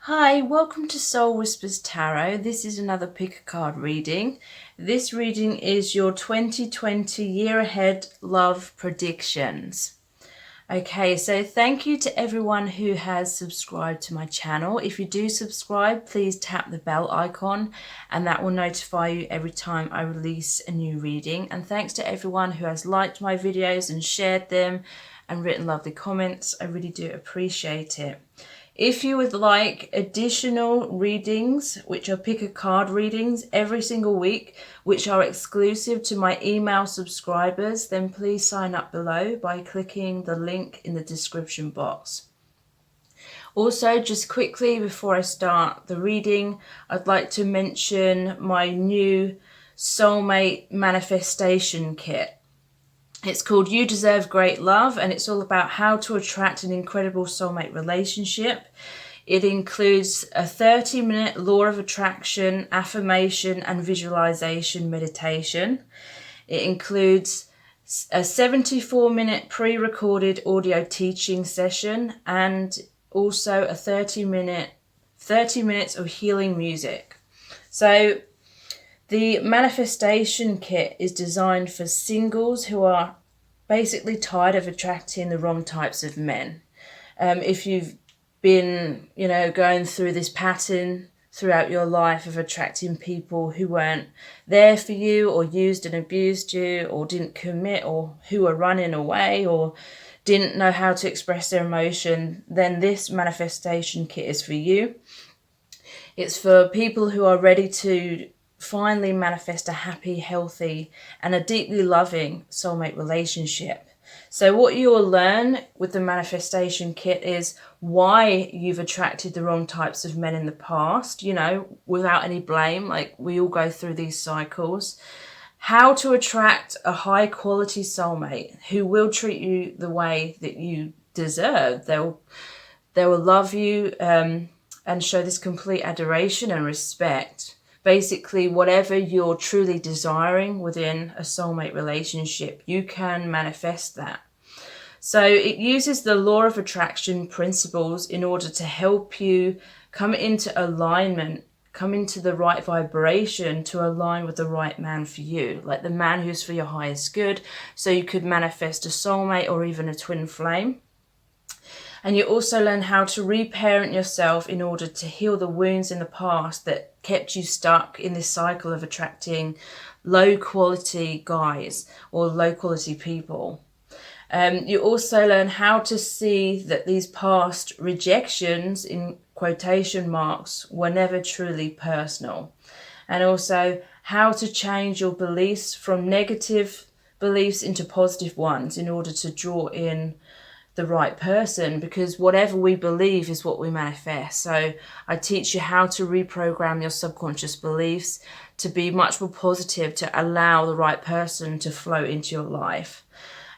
Hi, welcome to Soul Whispers Tarot. This is another pick a card reading. This reading is your 2020 year ahead love predictions. Okay, so thank you to everyone who has subscribed to my channel. If you do subscribe, please tap the bell icon and that will notify you every time I release a new reading. And thanks to everyone who has liked my videos and shared them and written lovely comments. I really do appreciate it. If you would like additional readings, which are pick a card readings every single week, which are exclusive to my email subscribers, then please sign up below by clicking the link in the description box. Also, just quickly before I start the reading, I'd like to mention my new soulmate manifestation kit. It's called You Deserve Great Love, and it's all about how to attract an incredible soulmate relationship. It includes a 30-minute law of attraction, affirmation, and visualization meditation. It includes a 74-minute pre-recorded audio teaching session and also a 30 minutes of healing music. So the manifestation kit is designed for singles who are basically tired of attracting the wrong types of men. If you've been, going through this pattern throughout your life of attracting people who weren't there for you or used and abused you or didn't commit or who were running away or didn't know how to express their emotion, then this manifestation kit is for you. It's for people who are ready to finally manifest a happy, healthy, and a deeply loving soulmate relationship. So what you will learn with the manifestation kit is why you've attracted the wrong types of men in the past, without any blame, like we all go through these cycles. How to attract a high quality soulmate who will treat you the way that you deserve. They will love you and show this complete adoration and respect. Basically, whatever you're truly desiring within a soulmate relationship, you can manifest that. So it uses the law of attraction principles in order to help you come into alignment, come into the right vibration to align with the right man for you, like the man who's for your highest good. So you could manifest a soulmate or even a twin flame. And you also learn how to reparent yourself in order to heal the wounds in the past that kept you stuck in this cycle of attracting low quality guys or low quality people. You also learn how to see that these past rejections, in quotation marks, were never truly personal. And also how to change your beliefs from negative beliefs into positive ones in order to draw in the right person, because whatever we believe is what we manifest. So I teach you how to reprogram your subconscious beliefs to be much more positive, to allow the right person to flow into your life.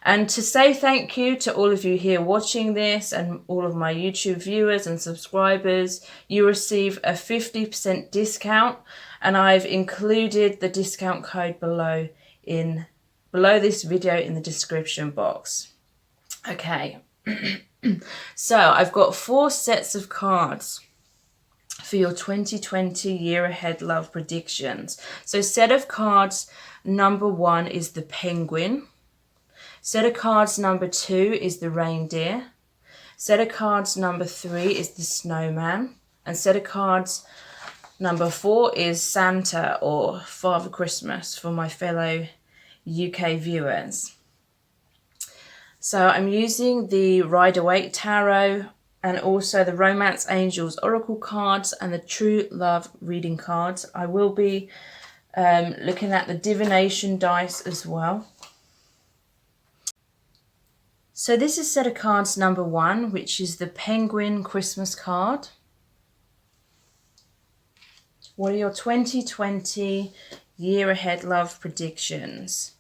And to say thank you to all of you here watching this and all of my YouTube viewers and subscribers, you receive a 50% discount, and I've included the discount code below this video in the description box. Okay, so I've got 4 sets of cards for your 2020 year ahead love predictions. So set of cards number 1 is the penguin. Set of cards number 2 is the reindeer. Set of cards number 3 is the snowman. And set of cards number 4 is Santa or Father Christmas for my fellow UK viewers. So I'm using the Rider-Waite Tarot and also the Romance Angels Oracle cards and the True Love reading cards. I will be looking at the divination dice as well. So this is set of cards number 1, which is the Penguin Christmas card. What are your 2020 year ahead love predictions?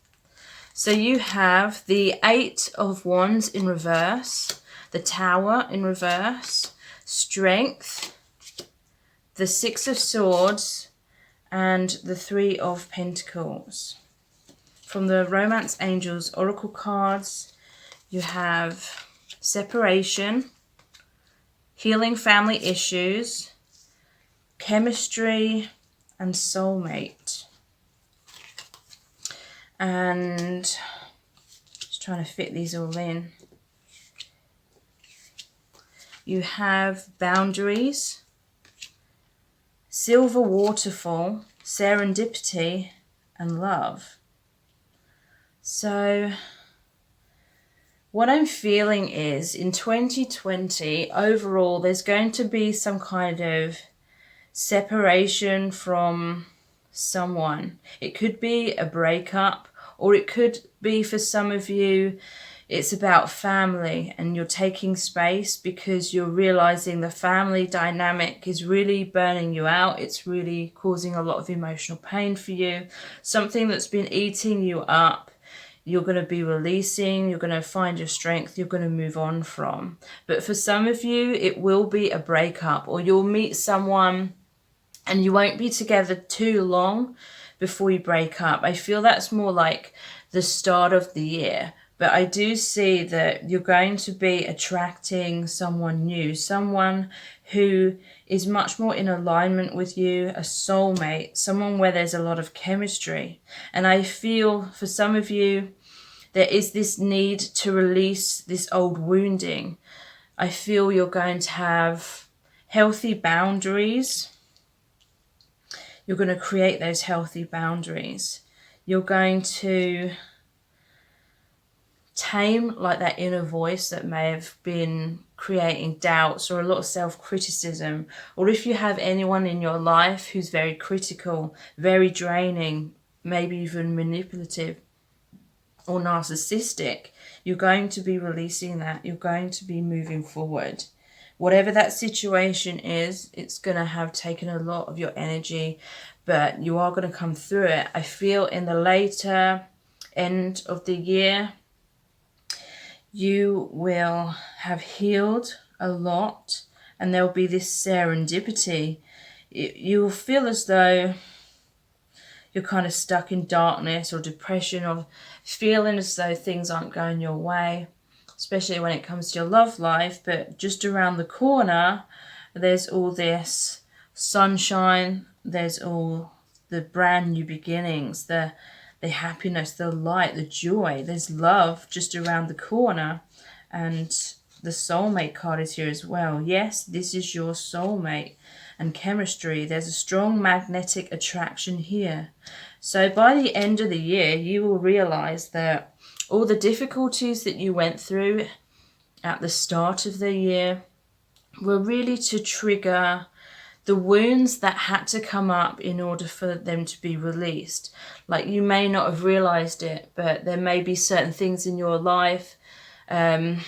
So you have the 8 of Wands in reverse, the Tower in reverse, Strength, the 6 of Swords, and the 3 of Pentacles. From the Romance Angels Oracle cards, you have Separation, Healing Family Issues, chemistry, and soulmate. And just trying to fit these all in. You have boundaries, silver waterfall, serendipity, and love. So what I'm feeling is in 2020, overall, there's going to be some kind of separation from someone. It could be a breakup, or it could be, for some of you, it's about family and you're taking space because you're realizing the family dynamic is really burning you out. It's really causing a lot of emotional pain for you. Something that's been eating you up, you're going to be releasing, you're going to find your strength, you're going to move on from. But for some of you, it will be a breakup, or you'll meet someone and you won't be together too long before you break up. I feel that's more like the start of the year. But I do see that you're going to be attracting someone new, someone who is much more in alignment with you, a soulmate, someone where there's a lot of chemistry. And I feel for some of you, there is this need to release this old wounding. I feel you're going to have healthy boundaries. You're going to create those healthy boundaries. You're going to tame like that inner voice that may have been creating doubts or a lot of self-criticism. Or if you have anyone in your life who's very critical, very draining, maybe even manipulative or narcissistic, you're going to be releasing that. You're going to be moving forward. Whatever that situation is, it's going to have taken a lot of your energy, but you are going to come through it. I feel in the later end of the year, you will have healed a lot, and there'll be this serendipity. You'll feel as though you're kind of stuck in darkness or depression, or feeling as though things aren't going your way, especially when it comes to your love life. But just around the corner, there's all this sunshine, there's all the brand new beginnings, the happiness, the light, the joy. There's love just around the corner. And the soulmate card is here as well. Yes, this is your soulmate. And chemistry, there's a strong magnetic attraction here. So by the end of the year, you will realize that all the difficulties that you went through at the start of the year were really to trigger the wounds that had to come up in order for them to be released. Like, you may not have realized it, but there may be certain things in your life that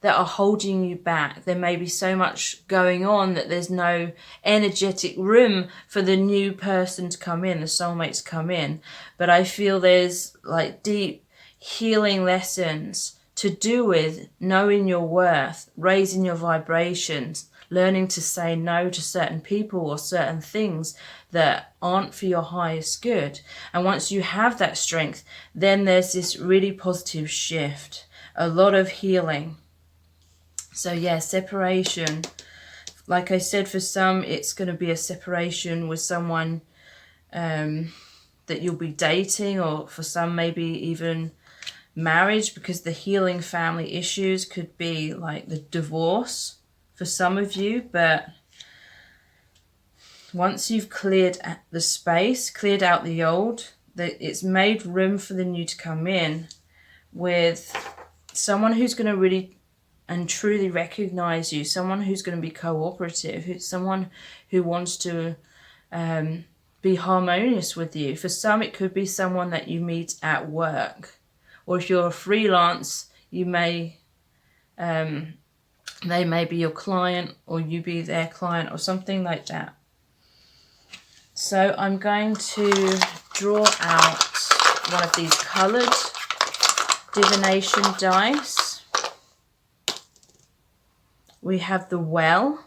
are holding you back. There may be so much going on that there's no energetic room for the new person to come in, the soulmate to come in. But I feel there's like deep healing lessons to do with knowing your worth, raising your vibrations, learning to say no to certain people or certain things that aren't for your highest good. And once you have that strength, then there's this really positive shift, a lot of healing. So yeah, separation. Like I said, for some, it's going to be a separation with someone that you'll be dating, or for some, maybe even marriage, because the healing family issues could be like the divorce for some of you. But once you've cleared the space, cleared out the old, that it's made room for the new to come in, with someone who's going to really and truly recognize you, someone who's going to be cooperative, someone who wants to be harmonious with you. For some, it could be someone that you meet at work, or if you're a freelance, you may they may be your client, or you be their client, or something like that. So I'm going to draw out one of these coloured divination dice. We have the Well,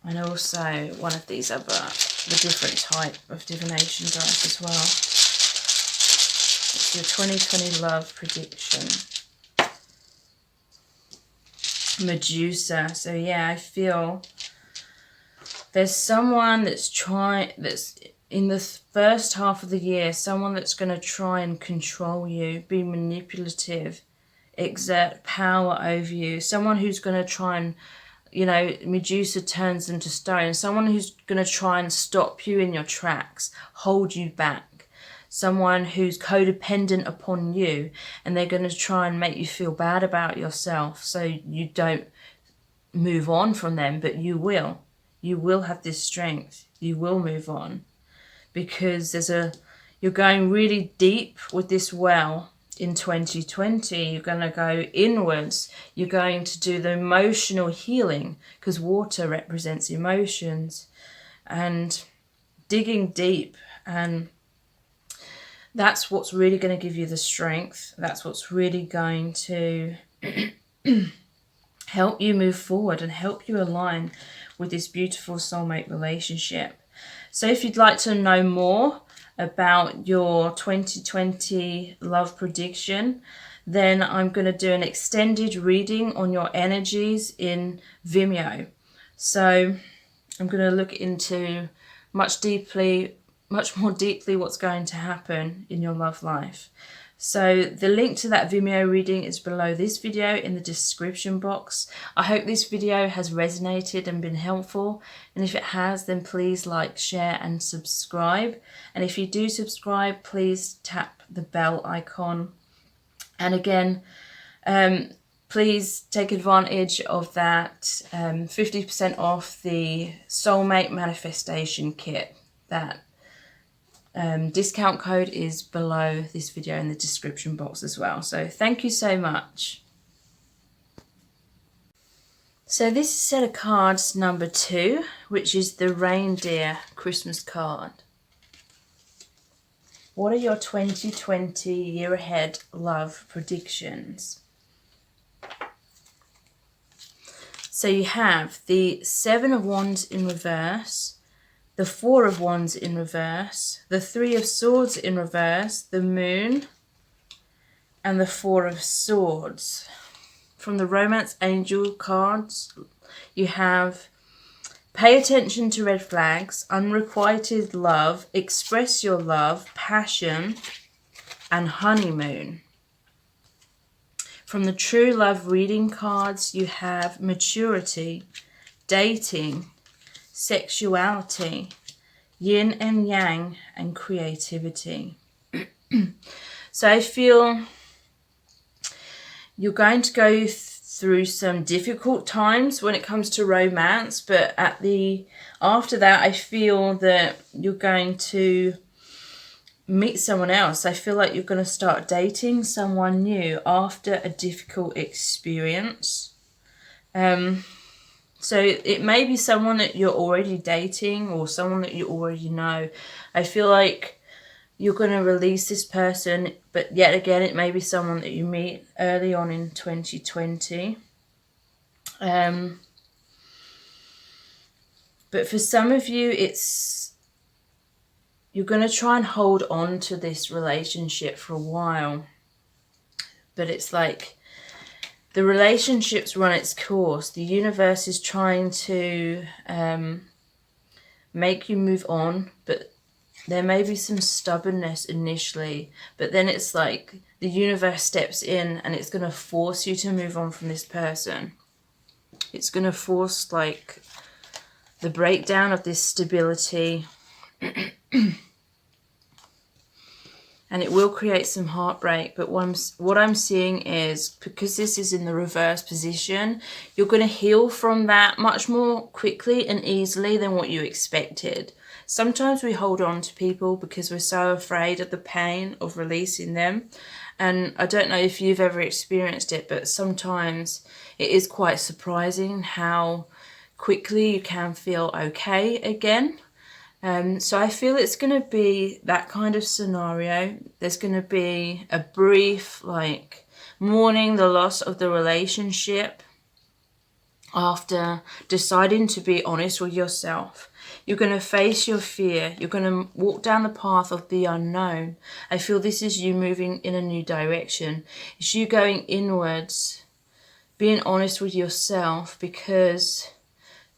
and also one of these other, the different type of divination dice as well. It's your 2020 love prediction. Medusa. So yeah, I feel there's someone that's in the first half of the year, someone that's going to try and control you, be manipulative, exert power over you, someone who's going to try and, you know, Medusa turns into stone, someone who's going to try and stop you in your tracks, hold you back, someone who's codependent upon you, and they're going to try and make you feel bad about yourself so you don't move on from them, but you will. You will have this strength. You will move on because you're going really deep with this well in 2020. You're going to go inwards. You're going to do the emotional healing because water represents emotions and digging deep. And that's what's really going to give you the strength. That's what's really going to help you move forward and help you align with this beautiful soulmate relationship. So if you'd like to know more about your 2020 love prediction, then I'm going to do an extended reading on your energies in Vimeo. So I'm going to look into much more deeply what's going to happen in your love life. So the link to that Vimeo reading is below this video in the description box. I hope this video has resonated and been helpful. And if it has, then please like, share and subscribe. And if you do subscribe, please tap the bell icon. And again, please take advantage of that 50% off the Soulmate Manifestation Kit. That discount code is below this video in the description box as well. So thank you so much. So this is set of cards number 2, which is the reindeer Christmas card. What are your 2020 year ahead love predictions? So you have the 7 of Wands in reverse, the 4 of Wands in reverse, the 3 of Swords in reverse, the Moon, and the 4 of Swords. From the Romance Angel cards, you have pay attention to red flags, unrequited love, express your love, passion, and honeymoon. From the True Love reading cards, you have maturity, dating, sexuality, yin and yang, and creativity. So I feel you're going to go through some difficult times when it comes to romance, but after that I feel that you're going to meet someone else. I feel like you're going to start dating someone new after a difficult experience. So it may be someone that you're already dating or someone that you already know. I feel like you're going to release this person, but yet again, it may be someone that you meet early on in 2020. But for some of you, you're going to try and hold on to this relationship for a while. But it's like the relationship's run its course. The universe is trying to make you move on, but there may be some stubbornness initially, but then it's like the universe steps in and it's going to force you to move on from this person. It's going to force like the breakdown of this stability. And it will create some heartbreak. But what I'm seeing is, because this is in the reverse position, you're going to heal from that much more quickly and easily than what you expected. Sometimes we hold on to people because we're so afraid of the pain of releasing them. And I don't know if you've ever experienced it, but sometimes it is quite surprising how quickly you can feel okay again. So I feel it's going to be that kind of scenario. There's going to be a brief, like, mourning the loss of the relationship after deciding to be honest with yourself. You're going to face your fear. You're going to walk down the path of the unknown. I feel this is you moving in a new direction. It's you going inwards being honest with yourself, because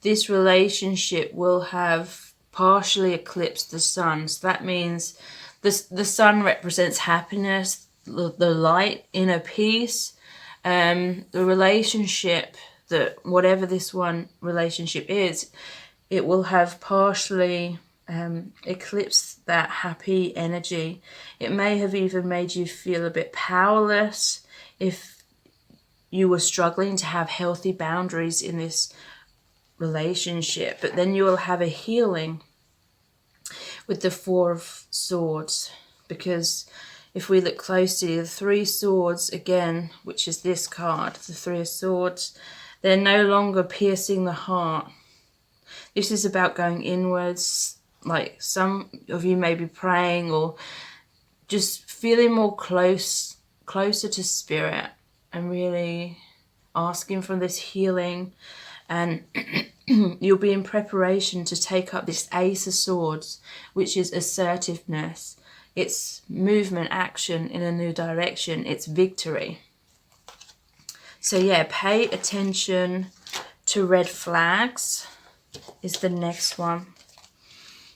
this relationship will have partially eclipsed the sun. So that means the sun represents happiness, the light, inner peace. The relationship, that whatever this one relationship is, it will have partially eclipsed that happy energy. It may have even made you feel a bit powerless if you were struggling to have healthy boundaries in this relationship. But then you will have a healing with the Four of Swords, because if we look closely, the Three Swords again, which is this card, the Three of Swords, they're no longer piercing the heart. This is about going inwards. Like, some of you may be praying or just feeling more closer to spirit, and really asking for this healing. And you'll be in preparation to take up this Ace of Swords, which is assertiveness. It's movement, action in a new direction. It's victory. So yeah, pay attention to red flags is the next one.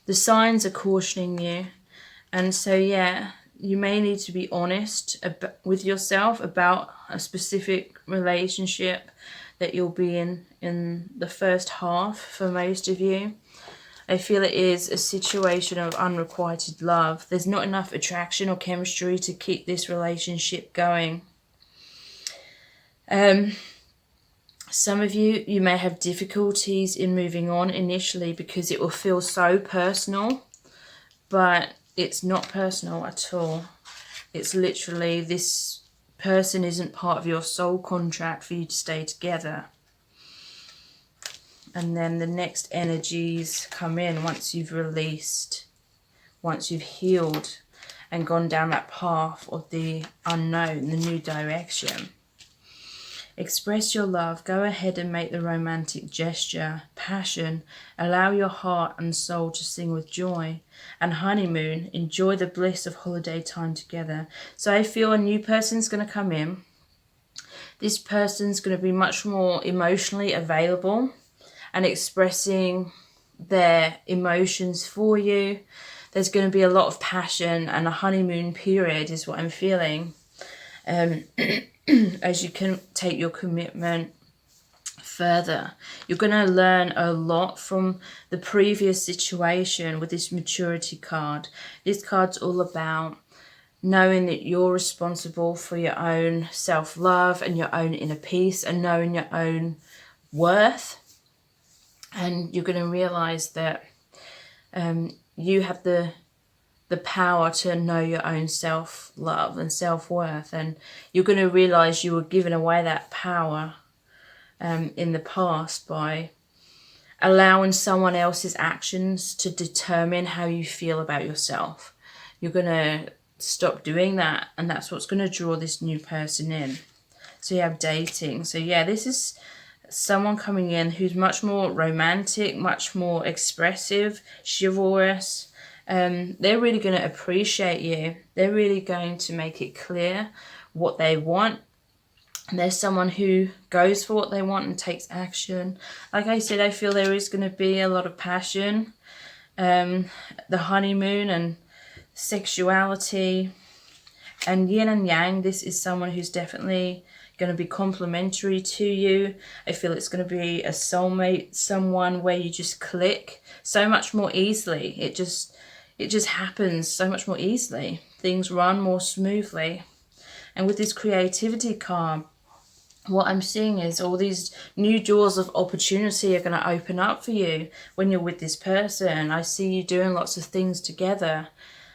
The signs are cautioning you. And so yeah, you may need to be honest with yourself about a specific relationship that you'll be in the first half for most of you. I feel it is a situation of unrequited love. There's not enough attraction or chemistry to keep this relationship going. Some of you may have difficulties in moving on initially because it will feel so personal, but it's not personal at all. It's literally, this person isn't part of your soul contract for you to stay together. And then the next energies come in once you've released, once you've healed and gone down that path of the unknown, the new direction. Express your love. Go ahead and make the romantic gesture. Passion. Allow your heart and soul to sing with joy. And honeymoon. Enjoy the bliss of holiday time together. So I feel a new person's going to come in. This person's going to be much more emotionally available and expressing their emotions for you. There's going to be a lot of passion, and a honeymoon period is what I'm feeling. As you can take your commitment further. You're going to learn a lot from the previous situation with this maturity card. This card's all about knowing that you're responsible for your own self-love and your own inner peace, and knowing your own worth. And you're going to realize that you have the power to know your own self-love and self-worth, and you're going to realize you were given away that power in the past by allowing someone else's actions to determine how you feel about yourself. You're going to stop doing that, and that's what's going to draw this new person in. So you have dating. So yeah, this is someone coming in who's much more romantic, much more expressive, chivalrous. They're really going to appreciate you. They're really going to make it clear what they want. And there's someone who goes for what they want and takes action. Like I said, I feel there is going to be a lot of passion. The honeymoon and sexuality. And yin and yang, this is someone who's definitely going to be complementary to you. I feel it's going to be a soulmate, someone where you just click so much more easily. It just happens so much more easily. Things run more smoothly. And with this creativity card, what I'm seeing is all these new doors of opportunity are going to open up for you when you're with this person. I see you doing lots of things together.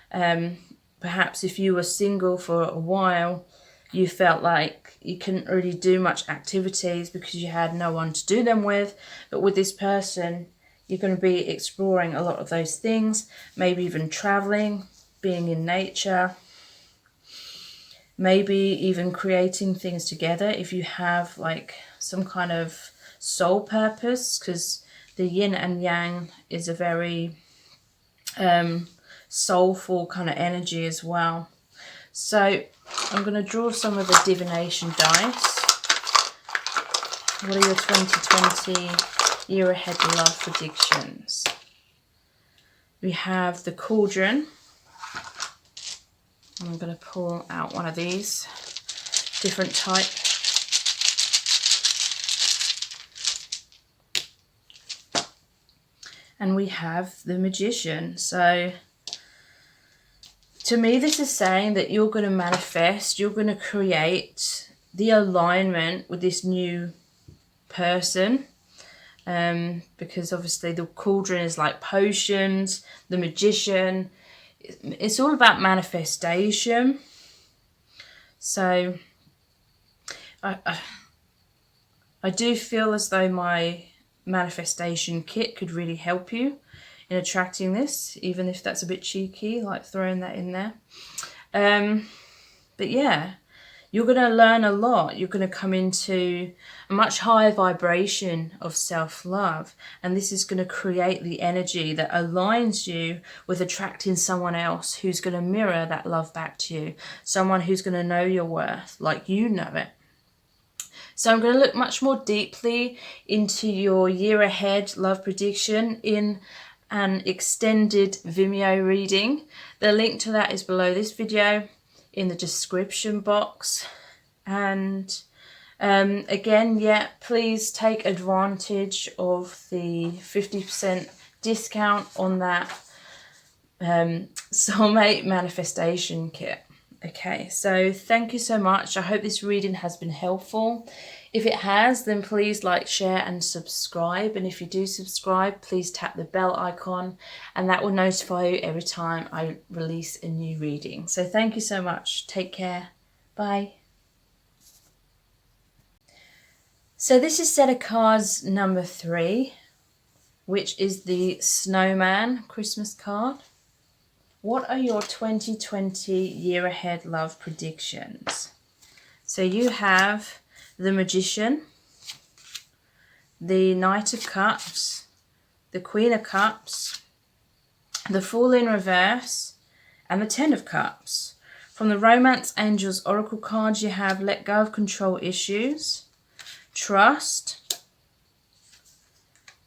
Perhaps if you were single for a while, you felt like you couldn't really do much activities because you had no one to do them with. But with this person, you're going to be exploring a lot of those things, maybe even traveling, being in nature, maybe even creating things together if you have like some kind of soul purpose, because the yin and yang is a very soulful kind of energy as well. So I'm going to draw some of the divination dice What are your 2020 year ahead love predictions? We have the Cauldron. I'm going to pull out one of these, different type. And we have the Magician. So to me, this is saying that you're going to manifest, you're going to create the alignment with this new person. Because obviously the Cauldron is like potions, the Magician, it's all about manifestation. So I do feel as though my manifestation kit could really help you in attracting this, even if that's a bit cheeky, like throwing that in there. But yeah, you're going to learn a lot. You're going to come into a much higher vibration of self-love. And this is going to create the energy that aligns you with attracting someone else who's going to mirror that love back to you. Someone who's going to know your worth like you know it. So I'm going to look much more deeply into your year ahead love prediction in an extended Vimeo reading. The link to that is below this video in the description box. And again, yeah, please take advantage of the 50% discount on that soulmate manifestation kit. Okay, so thank you so much. I hope this reading has been helpful. If it has, then please like, share and subscribe. And if you do subscribe, please tap the bell icon and that will notify you every time I release a new reading. So thank you so much. Take care. Bye. So this is set of cards number 3, which is the Snowman Christmas card. What are your 2020 year ahead love predictions? So you have the Magician, the Knight of Cups, the Queen of Cups, the Fool in reverse, and the Ten of Cups. From the Romance Angels Oracle cards, you have let go of control issues, trust,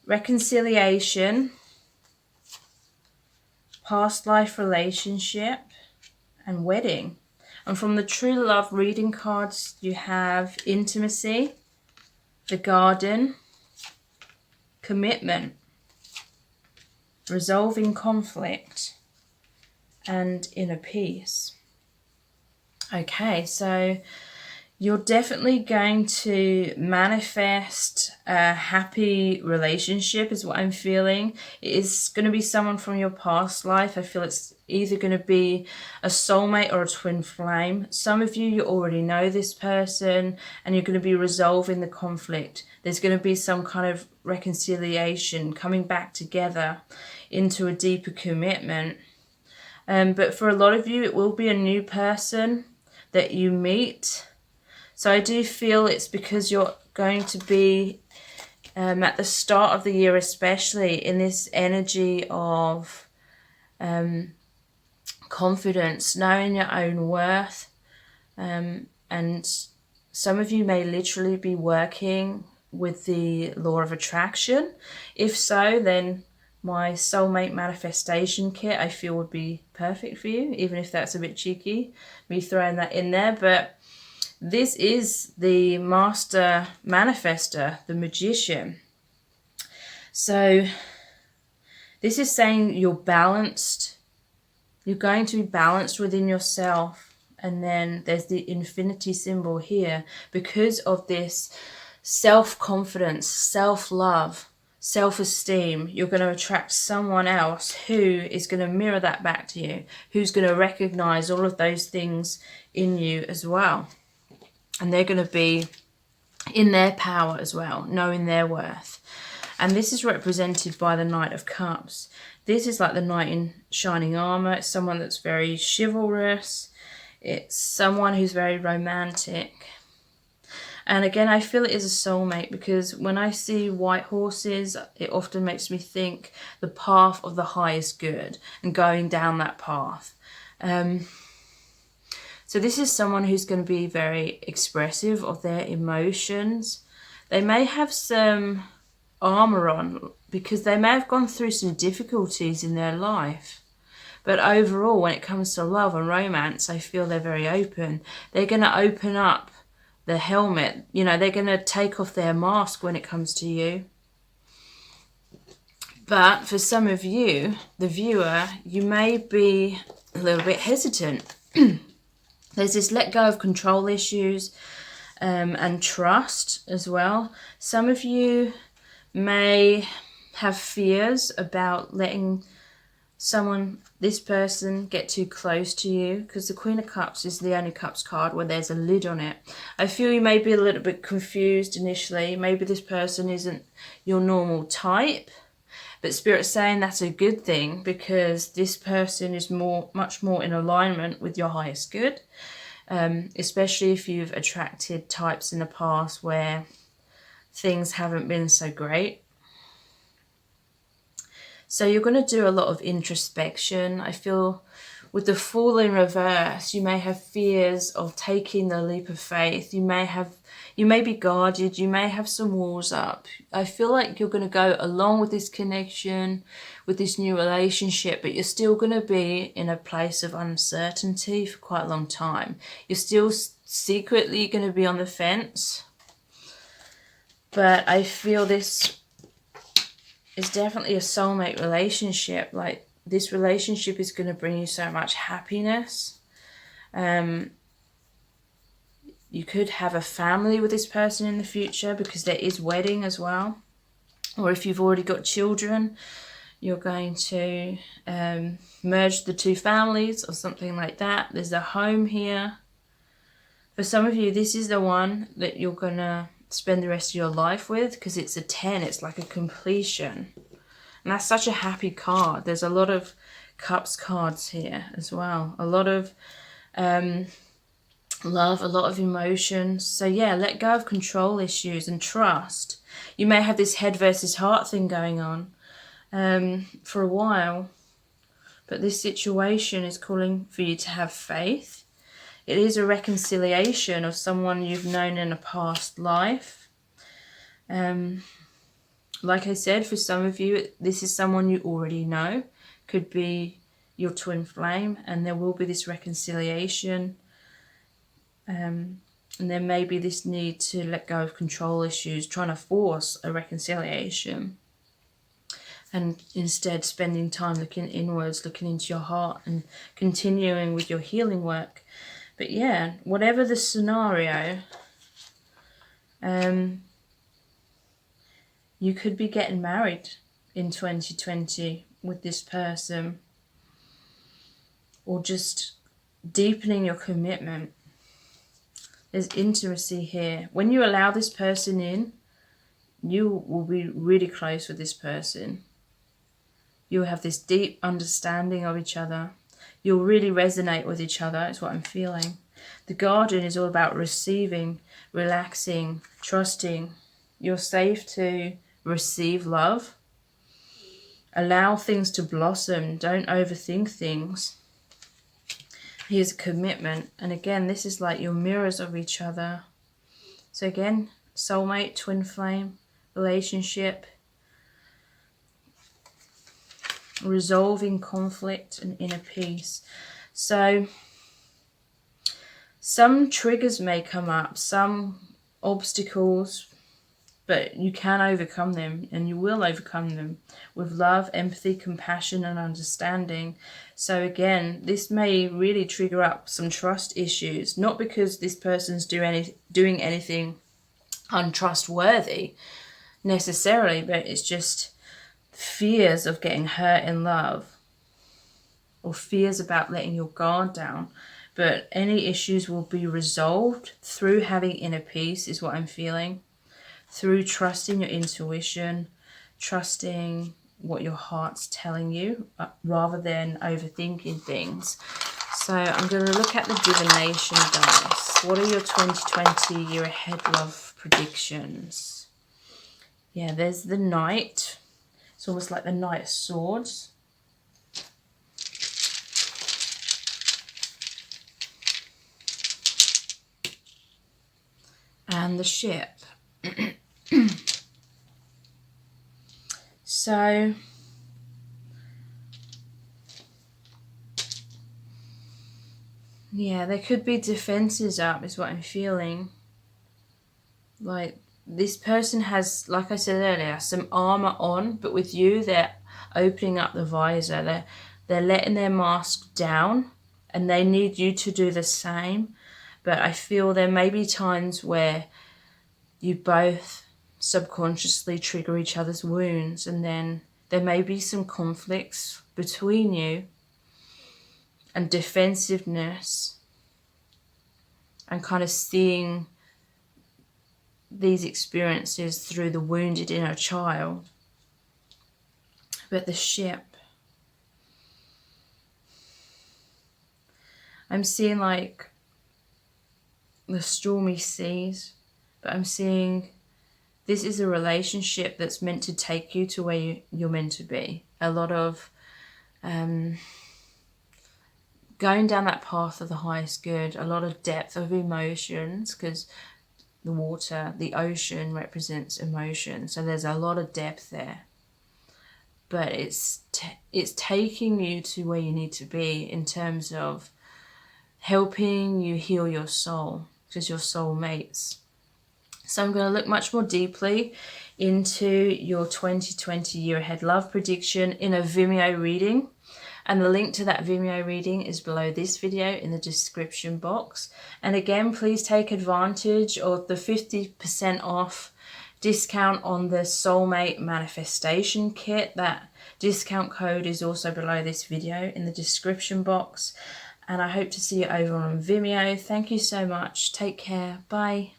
reconciliation, past life relationship, and wedding. And from the True Love reading cards, you have intimacy, the Garden, commitment, resolving conflict, and inner peace. Okay, so you're definitely going to manifest a happy relationship is what I'm feeling. It is going to be someone from your past life. I feel it's either going to be a soulmate or a twin flame. Some of you already know this person and you're going to be resolving the conflict. There's going to be some kind of reconciliation, coming back together into a deeper commitment. But for a lot of you, it will be a new person that you meet. So I do feel it's because you're going to be at the start of the year, especially in this energy of confidence, knowing your own worth. And some of you may literally be working with the law of attraction. If so, then my soulmate manifestation kit I feel would be perfect for you, even if that's a bit cheeky, me throwing that in there. But this is the master manifester, the Magician. So this is saying you're balanced. You're going to be balanced within yourself. And then there's the infinity symbol here because of this self-confidence, self-love, self-esteem. You're going to attract someone else who is going to mirror that back to you, who's going to recognize all of those things in you as well. And they're going to be in their power as well, knowing their worth. And this is represented by the Knight of Cups. This is like the knight in shining armor. It's someone that's very chivalrous. It's someone who's very romantic. And again, I feel it is a soulmate because when I see white horses, it often makes me think the path of the highest good and going down that path. So this is someone who's going to be very expressive of their emotions. They may have some armor on because they may have gone through some difficulties in their life. But overall, when it comes to love and romance, I feel they're very open. They're going to open up the helmet. You know, they're going to take off their mask when it comes to you. But for some of you, the viewer, you may be a little bit hesitant. There's this let go of control issues and trust as well. Some of you may have fears about letting this person get too close to you, because the Queen of Cups is the only Cups card where there's a lid on it. I feel you may be a little bit confused initially. Maybe this person isn't your normal type, but Spirit's saying that's a good thing, because this person is much more in alignment with your highest good, especially if you've attracted types in the past where things haven't been so great. So you're going to do a lot of introspection. I feel with the Fool in reverse, you may have fears of taking the leap of faith. You may be guarded. You may have some walls up. I feel like you're going to go along with this connection, with this new relationship, but you're still going to be in a place of uncertainty for quite a long time. You're still secretly going to be on the fence. But I feel this is definitely a soulmate relationship. Like, this relationship is going to bring you so much happiness. You could have a family with this person in the future, because there is wedding as well. Or if you've already got children, you're going to merge the two families or something like that. There's a home here. For some of you, this is the one that you're going to spend the rest of your life with, because it's a 10. It's like a completion. And that's such a happy card. There's a lot of Cups cards here as well. A lot of love, a lot of emotions. So yeah, let go of control issues and trust. You may have this head versus heart thing going on for a while, but this situation is calling for you to have faith. It is a reconciliation of someone you've known in a past life. Like I said, for some of you, this is someone you already know. Could be your twin flame, and there will be this reconciliation. And there may be this need to let go of control issues, trying to force a reconciliation. And instead spending time looking inwards, looking into your heart, and continuing with your healing work. But yeah, whatever the scenario, you could be getting married in 2020 with this person, or just deepening your commitment. There's intimacy here. When you allow this person in, you will be really close with this person. You'll have this deep understanding of each other. You'll really resonate with each other, is what I'm feeling. The Garden is all about receiving, relaxing, trusting. You're safe to receive love. Allow things to blossom. Don't overthink things. Here's a commitment. And again, this is like your mirrors of each other. So again, soulmate, twin flame, relationship. Resolving conflict and inner peace. So some triggers may come up, some obstacles, but you can overcome them, and you will overcome them with love, empathy, compassion, and understanding. So again, this may really trigger up some trust issues, not because this person's doing anything untrustworthy necessarily, but it's just fears of getting hurt in love, or fears about letting your guard down. But any issues will be resolved through having inner peace, is what I'm feeling. Through trusting your intuition, trusting what your heart's telling you, rather than overthinking things. So I'm going to look at the divination dice. What are your 2020 year ahead love predictions? Yeah, there's the Knight. It's almost like the Knight of Swords. And the Ship. So yeah, there could be defenses up is what I'm feeling. Like this person has, like I said earlier, some armor on, but with you they're opening up the visor. They're letting their mask down, and they need you to do the same. But I feel there may be times where you both subconsciously trigger each other's wounds, and then there may be some conflicts between you and defensiveness and kind of seeing these experiences through the wounded inner child. But the ship, I'm seeing like the stormy seas, but I'm seeing this is a relationship that's meant to take you to where you're meant to be. A lot of going down that path of the highest good, a lot of depth of emotions, because the water, the ocean represents emotion. So there's a lot of depth there. But it's taking you to where you need to be in terms of helping you heal your soul, because your soul mates. So I'm going to look much more deeply into your 2020 year ahead love prediction in a Vimeo reading. And the link to that Vimeo reading is below this video in the description box. And again, please take advantage of the 50% off discount on the Soulmate Manifestation Kit. That discount code is also below this video in the description box. And I hope to see you over on Vimeo. Thank you so much. Take care. Bye.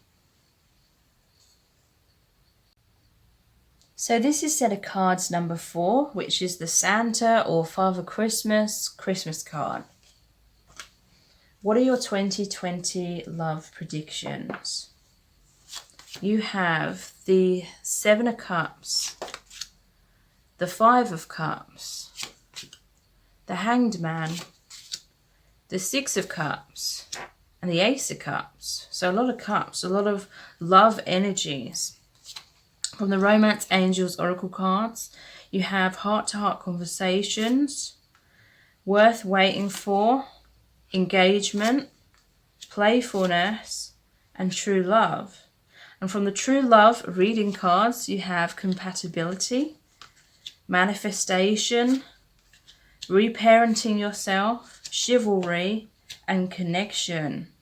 So this is set of cards number 4, which is the Santa or Father Christmas card. What are your 2020 love predictions? You have the 7 of Cups, the 5 of Cups, the Hanged Man, the 6 of Cups, and the Ace of Cups. So a lot of cups, a lot of love energies. From the Romance Angels Oracle cards, you have heart-to-heart conversations, worth waiting for, engagement, playfulness, and true love. And from the true love reading cards, you have compatibility, manifestation, reparenting yourself, chivalry, and connection.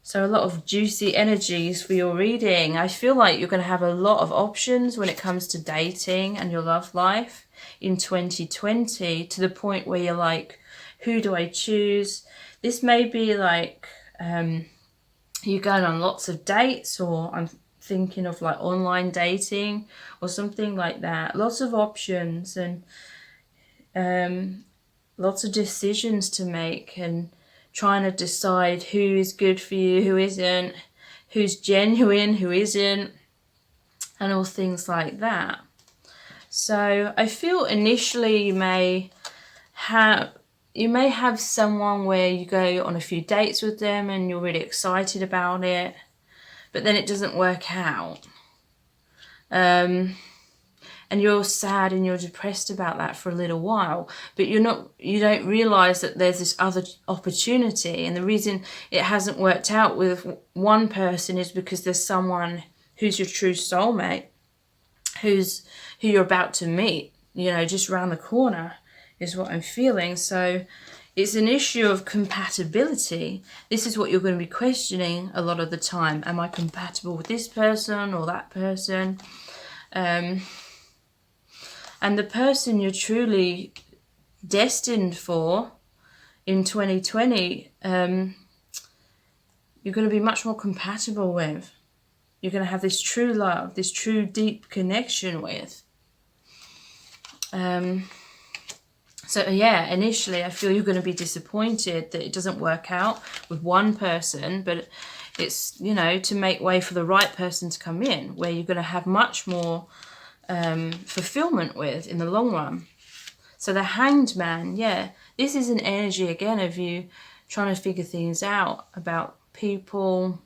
So a lot of juicy energies for your reading. I feel like you're going to have a lot of options when it comes to dating and your love life in 2020, to the point where you're like, who do I choose? This may be like you're going on lots of dates, or I'm thinking of like online dating or something like that. Lots of options and lots of decisions to make, and trying to decide who is good for you, who isn't, who's genuine, who isn't, and all things like that. So I feel initially you may have someone where you go on a few dates with them and you're really excited about it, but then it doesn't work out. And you're sad and you're depressed about that for a little while, but you don't realize that there's this other opportunity. And the reason it hasn't worked out with one person is because there's someone who's your true soulmate, who you're about to meet, just around the corner, is what I'm feeling. So it's an issue of compatibility. This is what you're going to be questioning a lot of the time. Am I compatible with this person or that person? And the person you're truly destined for in 2020, you're going to be much more compatible with. You're going to have this true love, this true deep connection with. So yeah, initially I feel you're going to be disappointed that it doesn't work out with one person, but it's, to make way for the right person to come in, where you're going to have much more fulfillment with in the long run. So the Hanged Man, yeah, this is an energy again of you trying to figure things out about people,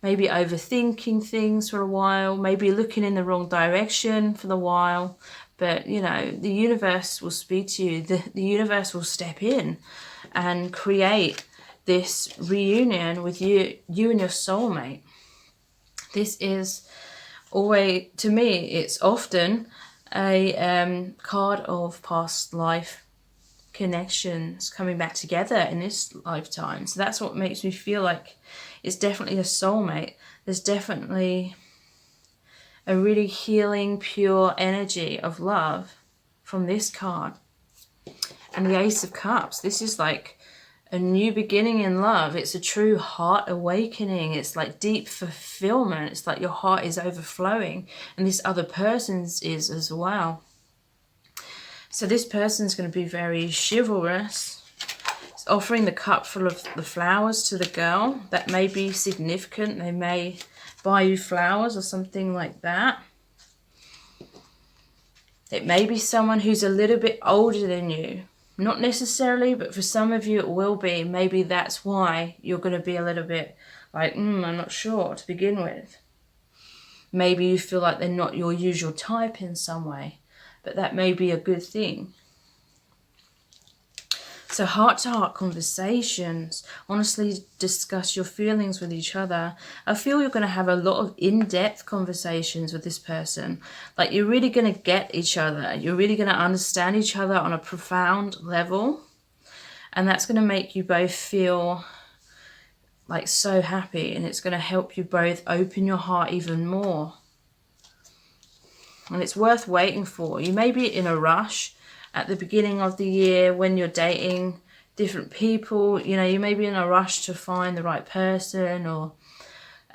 maybe overthinking things for a while, maybe looking in the wrong direction for a while. But, you know, the universe will speak to you. The universe will step in and create this reunion with you and your soulmate. This is always, to me, it's often a card of past life connections coming back together in this lifetime. So that's what makes me feel like it's definitely a soulmate. There's definitely a really healing, pure energy of love from this card. And the Ace of Cups, this is like a new beginning in love. It's a true heart awakening. It's like deep fulfillment. It's like your heart is overflowing, and this other person's is as well. So this person's going to be very chivalrous. It's offering the cup full of the flowers to the girl. That may be significant. They may buy you flowers or something like that. It may be someone who's a little bit older than you. Not necessarily, but for some of you it will be. Maybe that's why you're going to be a little bit like, I'm not sure to begin with. Maybe you feel like they're not your usual type in some way, but that may be a good thing. So heart-to-heart conversations, honestly discuss your feelings with each other. I feel you're going to have a lot of in-depth conversations with this person. Like you're really going to get each other. You're really going to understand each other on a profound level. And that's going to make you both feel like so happy. And it's going to help you both open your heart even more. And it's worth waiting for. You may be in a rush at the beginning of the year when you're dating different people. You know, you may be in a rush to find the right person or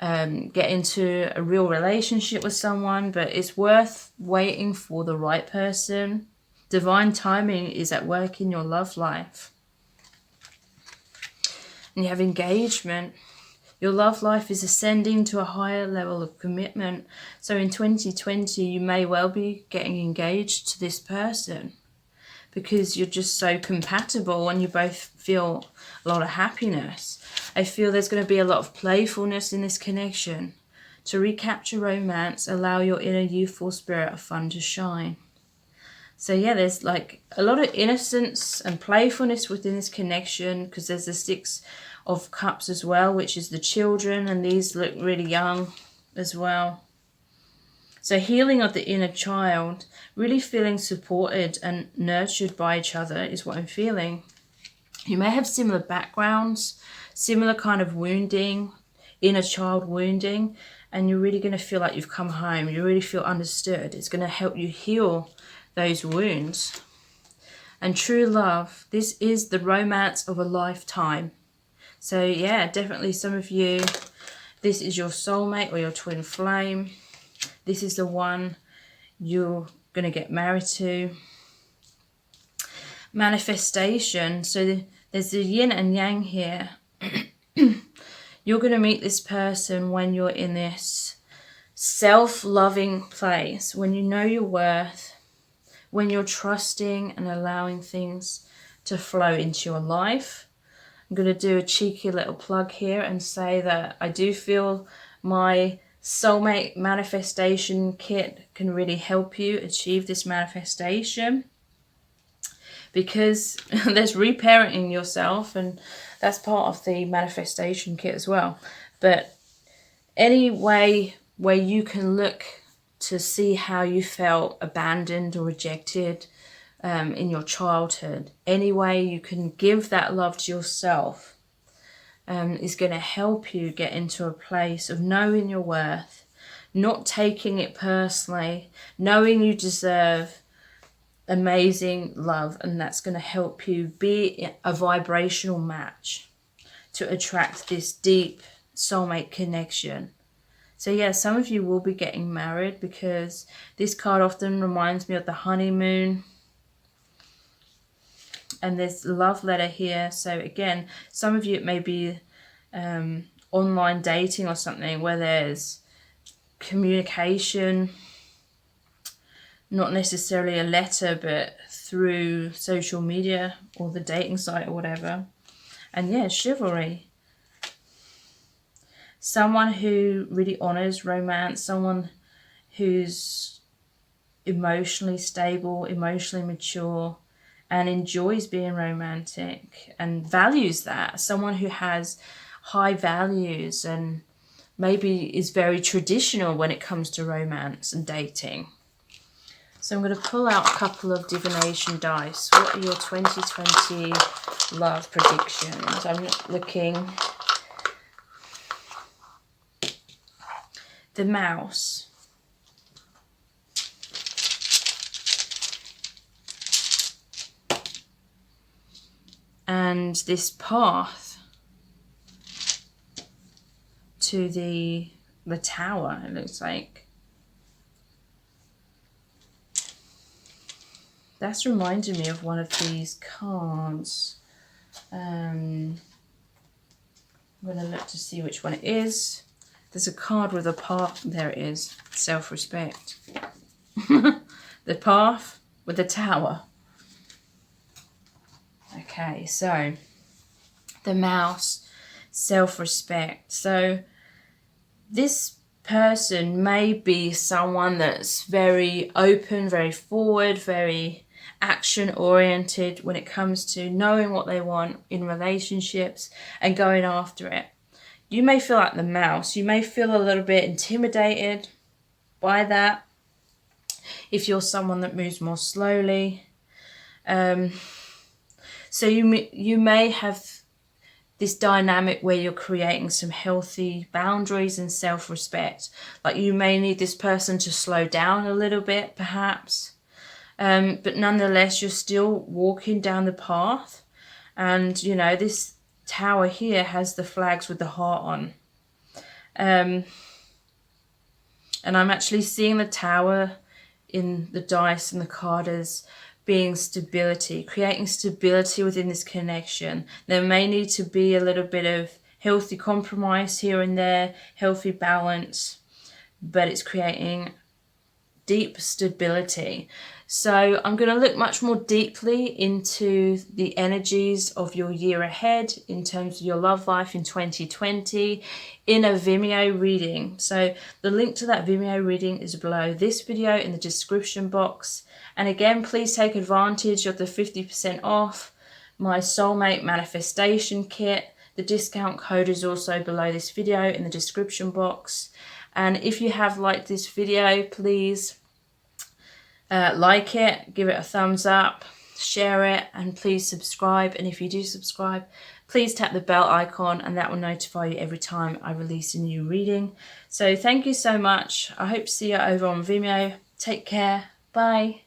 get into a real relationship with someone, but it's worth waiting for the right person. Divine timing is at work in your love life. And you have engagement. Your love life is ascending to a higher level of commitment. So in 2020, you may well be getting engaged to this person, because you're just so compatible and you both feel a lot of happiness. I feel there's going to be a lot of playfulness in this connection. To recapture romance, allow your inner youthful spirit of fun to shine. So yeah, there's like a lot of innocence and playfulness within this connection, because there's the Six of Cups as well, which is the children, and these look really young as well. So healing of the inner child, really feeling supported and nurtured by each other is what I'm feeling. You may have similar backgrounds, similar kind of wounding, inner child wounding, and you're really going to feel like you've come home. You really feel understood. It's going to help you heal those wounds. And true love, this is the romance of a lifetime. So yeah, definitely some of you, this is your soulmate or your twin flame. This is the one you're going to get married to. Manifestation. So there's the yin and yang here. You're going to meet this person when you're in this self-loving place, when you know your worth, when you're trusting and allowing things to flow into your life. I'm going to do a cheeky little plug here and say that I do feel my soulmate manifestation kit can really help you achieve this manifestation, because there's reparenting yourself, and that's part of the manifestation kit as well. But any way where you can look to see how you felt abandoned or rejected in your childhood, any way you can give that love to yourself is going to help you get into a place of knowing your worth, not taking it personally, knowing you deserve amazing love, and that's going to help you be a vibrational match to attract this deep soulmate connection. So yeah, some of you will be getting married, because this card often reminds me of the honeymoon. And there's a love letter here. So again, some of you, it may be online dating or something where there's communication, not necessarily a letter, but through social media or the dating site or whatever. And yeah, chivalry. someone who really honors romance, someone who's emotionally stable, emotionally mature, and enjoys being romantic and values that. Someone who has high values and maybe is very traditional when it comes to romance and dating. So I'm going to pull out a couple of divination dice. What are your 2020 love predictions? I'm looking. The mouse. And this path to the tower, it looks like. That's reminded me of one of these cards. I'm going to look to see which one it is. There's a card with a path. There it is. Self-respect. The path with the tower. Okay, so the mouse, self-respect. So this person may be someone that's very open, very forward, very action-oriented when it comes to knowing what they want in relationships and going after it. You may feel like the mouse. You may feel a little bit intimidated by that if you're someone that moves more slowly. So you may have this dynamic where you're creating some healthy boundaries and self-respect. Like you may need this person to slow down a little bit, perhaps. But nonetheless, you're still walking down the path. And, you know, this tower here has the flags with the heart on. And I'm actually seeing the tower in the dice and the card as being stability, creating stability within this connection. There may need to be a little bit of healthy compromise here and there, healthy balance, but it's creating deep stability. So I'm going to look much more deeply into the energies of your year ahead in terms of your love life in 2020 in a Vimeo reading. So the link to that Vimeo reading is below this video in the description box. And again, please take advantage of the 50% off my soulmate manifestation kit. The discount code is also below this video in the description box. And if you have liked this video, please like it, give it a thumbs up, share it, and please subscribe. And if you do subscribe, please tap the bell icon and that will notify you every time I release a new reading. So thank you so much. I hope to see you over on Vimeo. Take care. Bye.